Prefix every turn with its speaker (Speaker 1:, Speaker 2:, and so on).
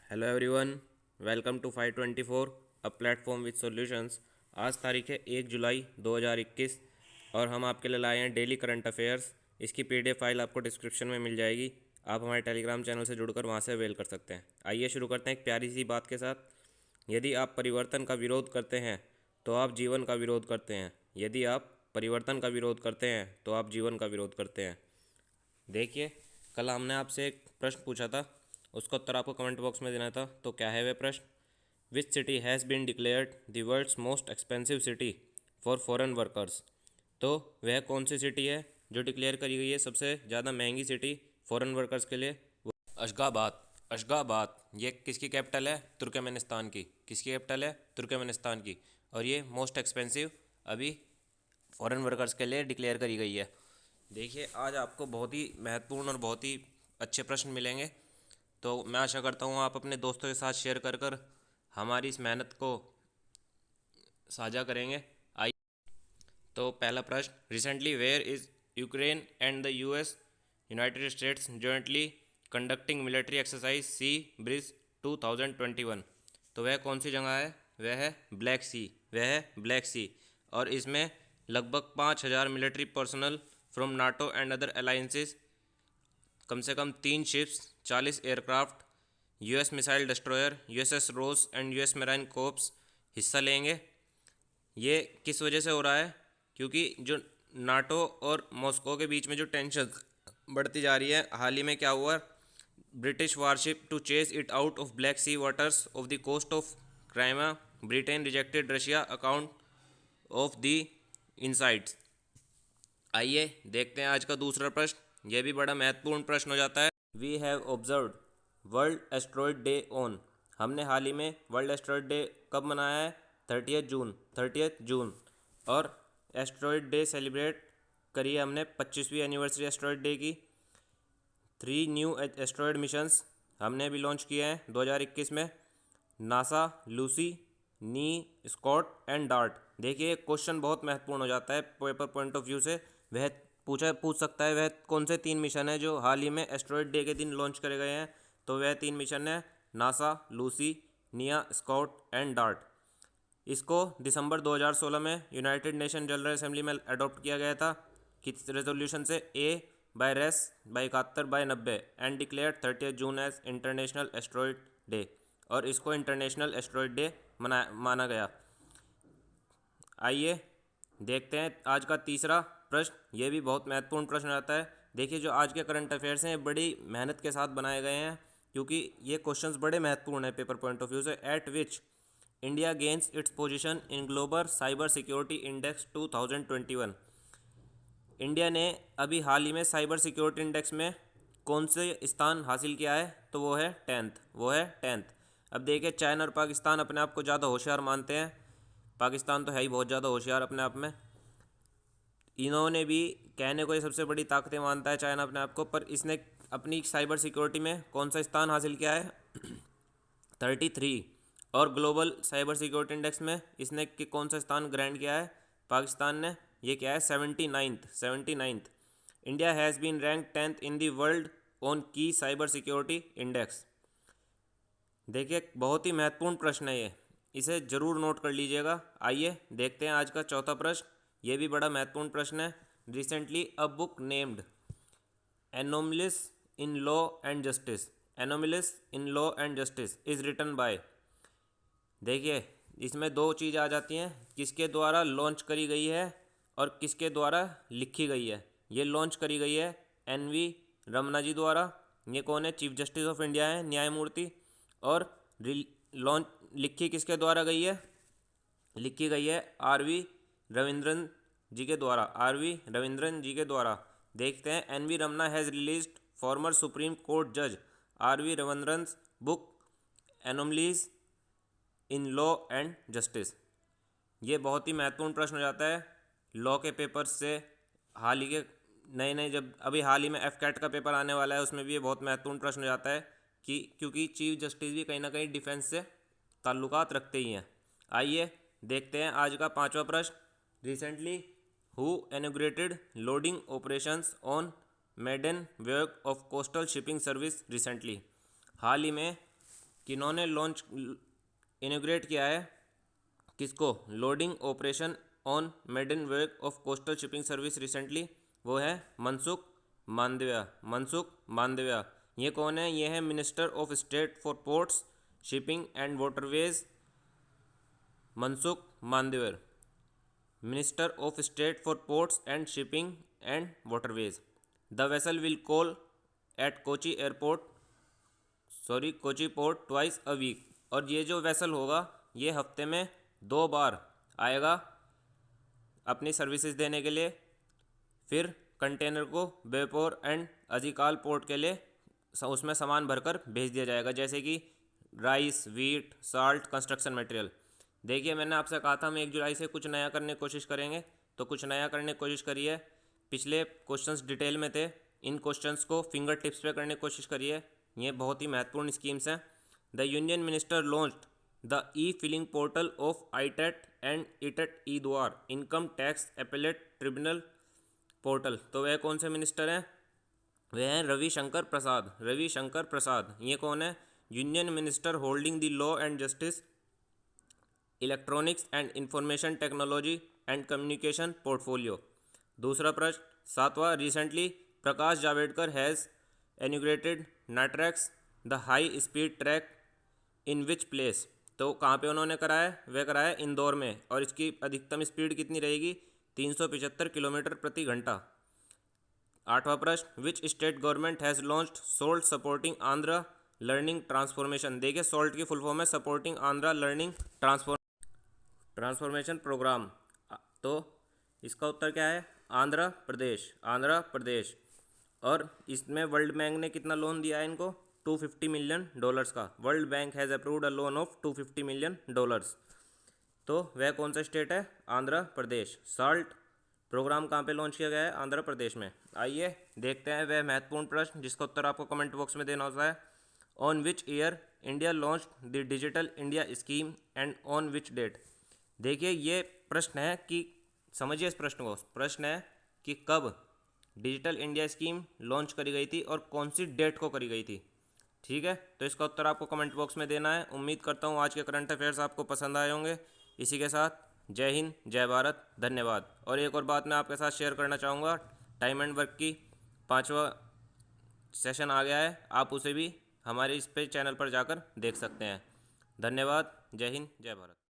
Speaker 1: Hello everyone, welcome to 524 uh platform with solutions. आज तारीख है 1 जुलाई 2021 और हम आपके लिए लाए हैं डेली करंट अफेयर्स। इसकी पीडीएफ फाइल आपको डिस्क्रिप्शन में मिल जाएगी। आप हमारे टेलीग्राम चैनल से जुड़कर वहां से अवेल कर सकते हैं। आइए शुरू करते हैं एक प्यारी सी बात के साथ। यदि आप परिवर्तन का विरोध करते हैं तो आप जीवन का विरोध करते हैं। यदि आप परिवर्तन का विरोध करते हैं तो आप जीवन का विरोध करते हैं। देखिए, कल हमने आपसे एक प्रश्न पूछा था, उसका उत्तर आपको कमेंट बॉक्स में देना था। तो क्या है वह प्रश्न? Which city has been declared the world's most expensive city for foreign workers? तो वह कौन सी सिटी है जो डिक्लेयर करी गई है सबसे ज़्यादा महंगी सिटी फॉरेन वर्कर्स के लिए? अशगाबाद। अशगाबाद ये किसकी कैपिटल है? तुर्कमेनिस्तान की। किसकी कैपिटल है? तुर्कमेनिस्तान की। और ये मोस्ट एक्सपेंसिव अभी फॉरेन वर्कर्स के लिए डिक्लेयर करी गई है। देखिए, आज आपको बहुत ही महत्वपूर्ण और बहुत ही अच्छे प्रश्न मिलेंगे। तो मैं आशा करता हूँ आप अपने दोस्तों के साथ शेयर कर कर हमारी इस मेहनत को साझा करेंगे। आइए, तो पहला प्रश्न, recently where is Ukraine and the US United States jointly conducting military exercise Sea Breeze 2021? तो वह कौन सी जगह है? वह है ब्लैक सी। वह है ब्लैक सी। और इसमें लगभग 5,000 military personnel from NATO and other alliances, कम से कम 3 ships, 40 aircraft, US missile destroyer, USS Ross and US marine corps हिस्सा लेंगे। ये किस वजह से हो रहा है? क्योंकि जो नाटो और मॉस्को के बीच में जो टेंशन बढ़ती जा रही है, हाल ही में क्या हुआ, British warship to chase it out of Black Sea waters off the coast of Crimea, Britain rejected Russia account of the insights. आइए देखते हैं आज का दूसरा प्रश्न। यह भी बड़ा महत्वपूर्ण प्रश्न हो जाता है। We have observed world asteroid day on? हमने हाल ही में वर्ल्ड एस्ट्रॉयड डे कब मनाया है? 30 जून। 30 जून। और एस्ट्रॉयड डे सेलिब्रेट करी है हमने 25वीं एनिवर्सरी एस्ट्रॉयड डे की। 3 न्यू एस्ट्रॉयड मिशंस हमने भी लॉन्च किए हैं 2021 में। नासा, लूसी, नी, स्कॉट एंड डार्ट। देखिए, क्वेश्चन बहुत महत्वपूर्ण हो जाता है पेपर पॉइंट ऑफ व्यू से। वह पूछ सकता है वह कौन से 3 मिशन है जो हाल ही में एस्ट्रॉयड डे के दिन लॉन्च करे गए हैं? तो वह 3 मिशन है NASA, Lucy, NEA, Scout and DART. इसको दिसंबर 2016 में यूनाइटेड नेशन जनरल असेंबली में अडॉप्ट किया गया था किस रेजोल्यूशन से? A/रेस by 71/90 and declare 30 June as international asteroid day. और इसको इंटरनेशनल एस्ट्रॉयड डे माना गया। आइए देखते हैं आज का तीसरा प्रश्न। ये भी बहुत महत्वपूर्ण प्रश्न आता है। देखिए, जो आज के करंट अफेयर्स हैं बड़ी मेहनत के साथ बनाए गए हैं, क्योंकि ये क्वेश्चंस बड़े महत्वपूर्ण हैं पेपर पॉइंट ऑफ व्यू से। Eight which India gains its position in global cyber security index 2021? India ने अभी हाल ही में साइबर सिक्योरिटी इंडेक्स में कौन से स्थान हासिल किया है? तो वो है 10th। वो है 10th। अब देखिए, चाइना और पाकिस्तान अपने आप को ज़्यादा होशियार मानते हैं। पाकिस्तान तो है ही बहुत ज़्यादा होशियार अपने आप में। इन्होंने भी कहने को ये सबसे बड़ी ताकतें मानता है चाइना अपने आप को, पर इसने अपनी साइबर सिक्योरिटी में कौन सा स्थान हासिल किया है? 33। और ग्लोबल साइबर सिक्योरिटी इंडेक्स में इसने कौन सा स्थान ग्रैंड किया है? पाकिस्तान ने। ये क्या है? 79th। India has been rank 10th in the world on की साइबर सिक्योरिटी इंडेक्स। देखिए, बहुत ही महत्वपूर्ण प्रश्न है ये, इसे ज़रूर नोट कर लीजिएगा। आइए देखते हैं आज का चौथा प्रश्न। ये भी बड़ा महत्वपूर्ण प्रश्न है। Recently a book named anomalies in law and justice, anomalies in law and justice is written by? देखिए, इसमें दो चीज़ आ जाती हैं, किसके द्वारा लॉन्च करी गई है और किसके द्वारा लिखी गई है। ये लॉन्च करी गई है NV रमना जी द्वारा। ये कौन है? चीफ जस्टिस ऑफ इंडिया है, न्यायमूर्ति। और लॉन्च लिखी किसके द्वारा गई है? लिखी गई है RV रविंद्रन जी के द्वारा। RV रविंद्रन जी के द्वारा। देखते हैं, NV Ramana has release former supreme court जज RV Ravindran book anomalies in law and justice. ये बहुत ही महत्वपूर्ण प्रश्न हो जाता है लॉ के पेपर्स से। हाल ही के नए जब अभी हाल ही में FCAT का पेपर आने वाला है, उसमें भी ये बहुत महत्वपूर्ण प्रश्न हो जाता है कि क्योंकि चीफ जस्टिस भी कहीं ना कहीं डिफेंस से ताल्लुकात रखते ही हैं। आइए देखते हैं आज का पांचवा प्रश्न। Recently who inaugurated loading operations on maiden voyage of coastal shipping service recently? हाल ही में किन्होंने लॉन्च इनोग्रेट किया है किसको, loading operation on maiden voyage of coastal shipping service recently, वो है मनसुख मांडविया। मनसुख मांडविया ये कौन है, ये है minister of state for ports shipping and waterways, Mansukh Mandaviya, minister of state for ports and shipping and waterways. The vessel will call at Kochi airport, Kochi port twice a week. और ये जो वेसल होगा ये हफ्ते में 2 बार आएगा अपनी सर्विसेज देने के लिए। फिर कंटेनर को बेपोर एंड अजिकाल पोर्ट के लिए उसमें सामान भरकर भेज दिया जाएगा, जैसे कि rice, wheat, salt, construction material. देखिए मैंने आपसे कहा था हम 1 जुलाई से कुछ नया करने की कोशिश करेंगे, तो कुछ नया करने की कोशिश करिए। पिछले क्वेश्चंस डिटेल में थे, इन क्वेश्चंस को फिंगर टिप्स पे करने की कोशिश करिए, ये बहुत ही महत्वपूर्ण स्कीम्स हैं। The union minister launched the e filing portal of ITAT and ITAT e Dwar income tax appellate tribunal portal. तो वह कौन से मिनिस्टर हैं, वह हैं रविशंकर प्रसाद। रविशंकर प्रसाद ये कौन है, union minister holding the law and justice, electronics and information technology and communication portfolio. दूसरा प्रश्न 7वां, recently Prakash Javadekar has inaugurated NATRAX the high speed track in which place. तो कहाँ पे उन्होंने कराया है, वह कराया है इंदौर में, और इसकी अधिकतम स्पीड कितनी रहेगी, 375 किलोमीटर प्रति घंटा। 8वां प्रश्न, which state government has launched SALT supporting Andhra learning transformation. देखिए सोल्ट की फुल फॉर्म है supporting Andhra learning transformation programme. तो इसका उत्तर क्या है, आंध्र प्रदेश, आंध्र प्रदेश। और इसमें वर्ल्ड बैंक ने कितना लोन दिया है इनको, $250 मिलियन का। World bank has approved a loan of $250 million. तो वह कौन सा स्टेट है, आंध्र प्रदेश। साल्ट प्रोग्राम कहाँ पे लॉन्च किया गया है, आंध्र प्रदेश में। आइए देखते हैं वह महत्वपूर्ण प्रश्न जिसका उत्तर आपको कमेंट बॉक्स में देना होता है। On which year India launch the digital India scheme and on which date. देखिए ये प्रश्न है कि समझिए इस प्रश्न को, प्रश्न है कि कब डिजिटल इंडिया स्कीम लॉन्च करी गई थी और कौन सी डेट को करी गई थी। ठीक है, तो इसका उत्तर आपको कमेंट बॉक्स में देना है। उम्मीद करता हूँ आज के करंट अफेयर्स आपको पसंद आए होंगे। इसी के साथ जय हिंद, जय भारत, धन्यवाद। और एक और बात मैं आपके साथ शेयर करना चाहूँगा, टाइम एंड वर्क की 5वां सेशन आ गया है, आप उसे भी हमारे इस पे चैनल पर जाकर देख सकते हैं। धन्यवाद, जय हिंद, जय भारत।